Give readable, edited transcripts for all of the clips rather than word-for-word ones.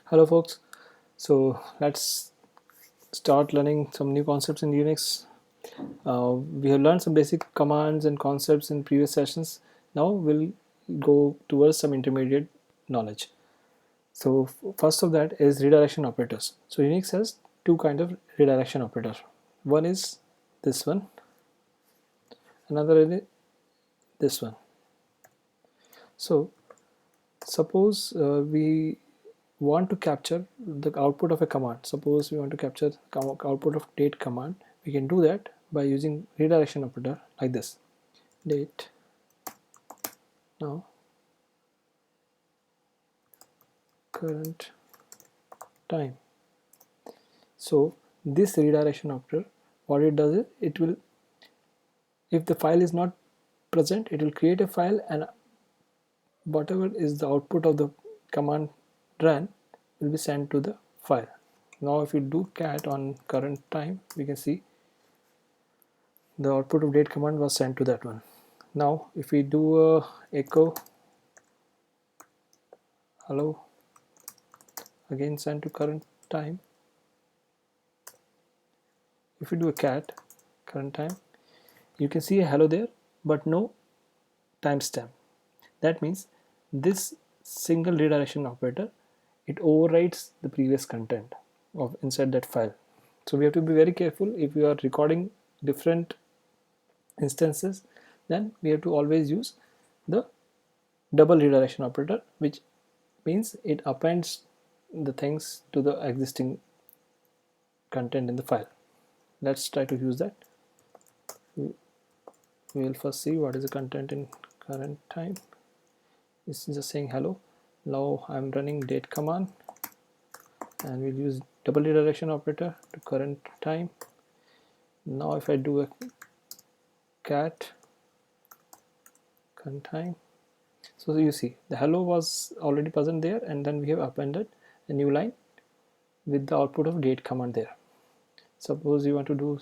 Hello folks, so let's start learning some new concepts in Unix. We have learned some basic commands and concepts in previous sessions. Now we'll go towards some intermediate knowledge. So first of that is redirection operators. So Unix has two kind of redirection operators. One is this one, another is this one. So suppose we want to capture the output of a command. Suppose we want to capture the output of date command. We can do that by using redirection operator like this. Date now current time. So this redirection operator, what it does is it will, if the file is not present, it will create a file, and whatever is the output of the command run will be sent to the file. Now if we do cat on current time, we can see the output of date command was sent to that one. Now if we do a echo hello, again sent to current time. If we do a cat current time, you can see a hello there but no timestamp. That means this single redirection operator, it overwrites the previous content of inside that file. So we have to be very careful. If we are recording different instances, then we have to always use the double redirection operator, which means it appends the things to the existing content in the file. Let's try to use that. We will first see what is the content in current time. It's just saying hello. Now I'm running date command, and we'll use double redirection operator to current time. Now if I do a cat current time, so you see the hello was already present there, and then we have appended a new line with the output of date command there. Suppose you want to do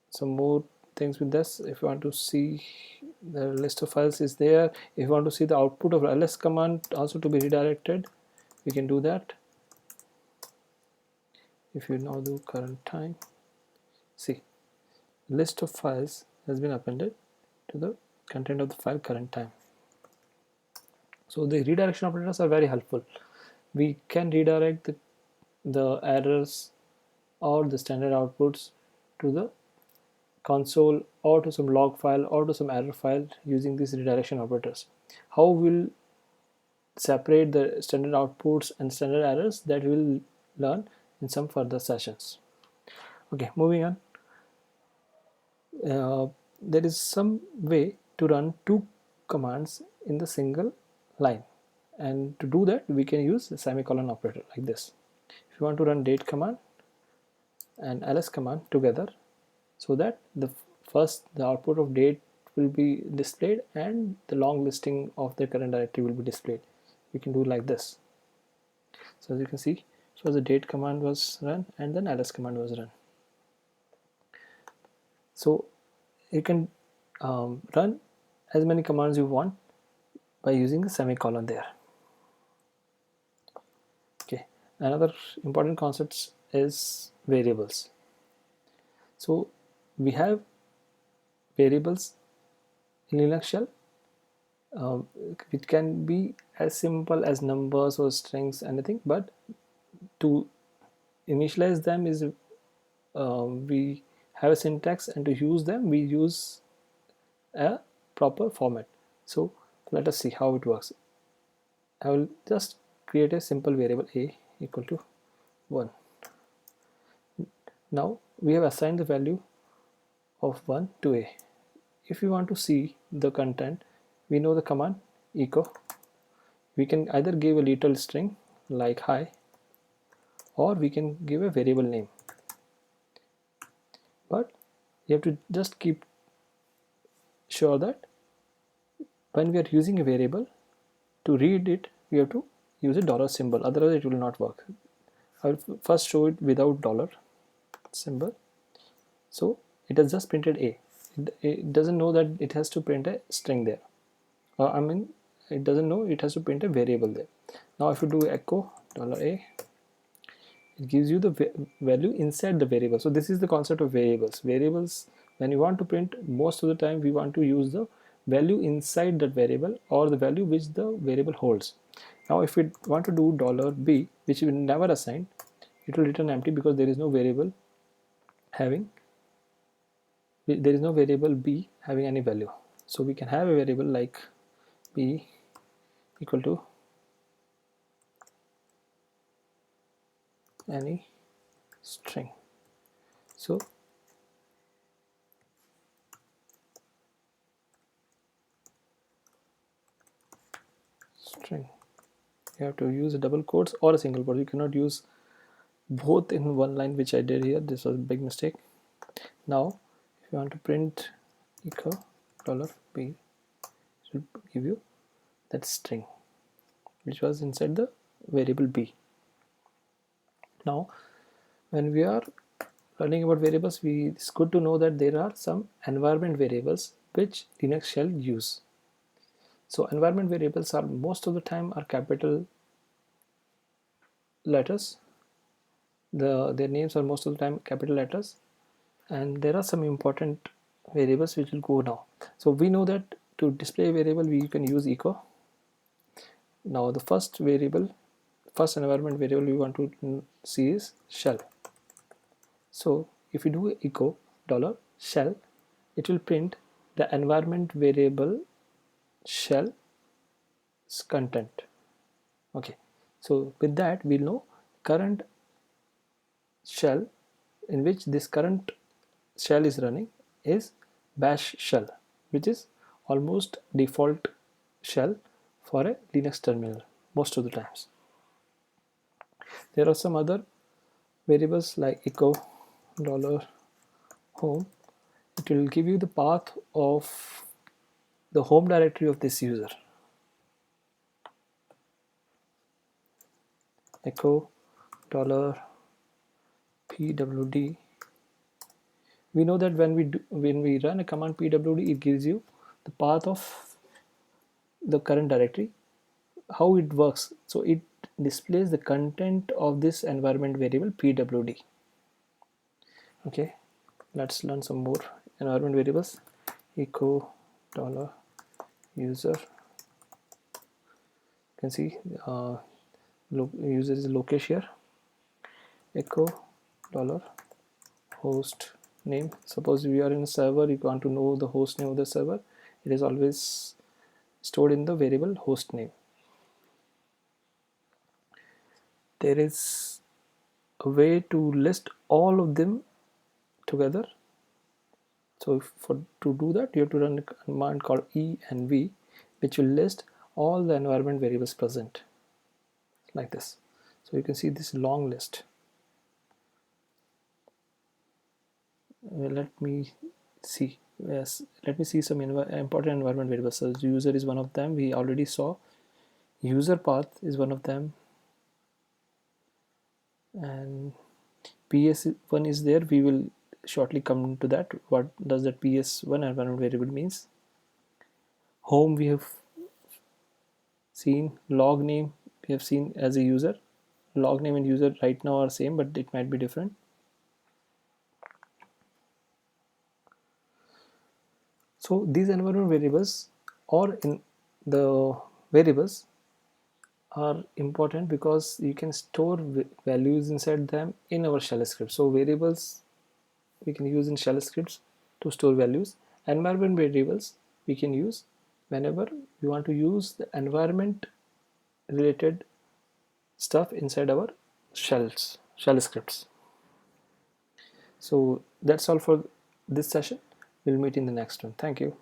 some more things with this. If you want to see the list of files is there, if you want to see the output of ls command also to be redirected, we can do that. If you now do current time, see list of files has been appended to the content of the file current time. So the redirection operators are very helpful. We can redirect the errors or the standard outputs to the console or to some log file or to some error file using these redirection operators. How we'll separate the standard outputs and standard errors, that we'll learn in some further sessions. Okay, moving on. There is some way to run two commands in the single line, and to do that we can use a semicolon operator like this. If you want to run date command and ls command together, so that the output of date will be displayed and the long listing of the current directory will be displayed, you can do like this. So as you can see, so the date command was run and then ls command was run. So you can run as many commands you want by using the semicolon there. Okay, another important concept is variables. So we have variables in Linux shell, which can be as simple as numbers or strings, anything, but to initialize them is we have a syntax, and to use them we use a proper format. So let us see how it works. I will just create a simple variable a equal to 1. Now we have assigned the value of 1 to a. If we want to see the content, we know the command echo. We can either give a little string like hi, or we can give a variable name, but you have to just keep sure that when we are using a variable, to read it we have to use a dollar symbol, otherwise it will not work. I will first show it without dollar symbol. So it has just printed a. It doesn't know that it has to print a string there, it doesn't know it has to print a variable there. Now if you do echo $a, it gives you the value inside the variable. So this is the concept of variables. When you want to print, most of the time we want to use the value inside that variable or the value which the variable holds. Now if we want to do $b, which we never assign, it will return empty because there is no variable b having any value. So we can have a variable like b equal to any string. So string, you have to use a double quotes or a single quote. You cannot use both in one line, which I did here. This was a big mistake. Now if you want to print echo $b, it will give you that string which was inside the variable b. Now when we are learning about variables, it's good to know that there are some environment variables which Linux shall use. So environment variables are most of the time are capital letters. Their names are most of the time capital letters, and there are some important variables which will go now. So we know that to display a variable we can use echo. Now the first environment variable we want to see is shell. So if we do echo $shell, it will print the environment variable shell's content. Okay, so with that we'll know current shell in which this current shell is running is bash shell, which is almost default shell for a Linux terminal most of the times. There are some other variables like echo $home. It will give you the path of the home directory of this user. Echo $pwd. We know that when we run a command pwd, it gives you the path of the current directory. How it works? So it displays the content of this environment variable pwd. Okay, let's learn some more environment variables. Echo $user. You can see user is location here. Echo $host name. Suppose we are in a server, you want to know the host name of the server. It is always stored in the variable host name. There is a way to list all of them together. So to do that, you have to run a command called env, which will list all the environment variables present like this. So you can see this long list. Let me see. Yes, let me see some important environment variables. So user is one of them. We already saw. User path is one of them, and ps1 is there. We will shortly come to that. What does that ps1 environment variable means? Home we have seen. Log name we have seen as a user. Log name and user right now are same, but it might be different. So these environment variables or in the variables are important because you can store values inside them in our shell script. So variables we can use in shell scripts to store values. Environment variables we can use whenever we want to use the environment related stuff inside our shell scripts. So that's all for this session. We'll meet in the next one. Thank you.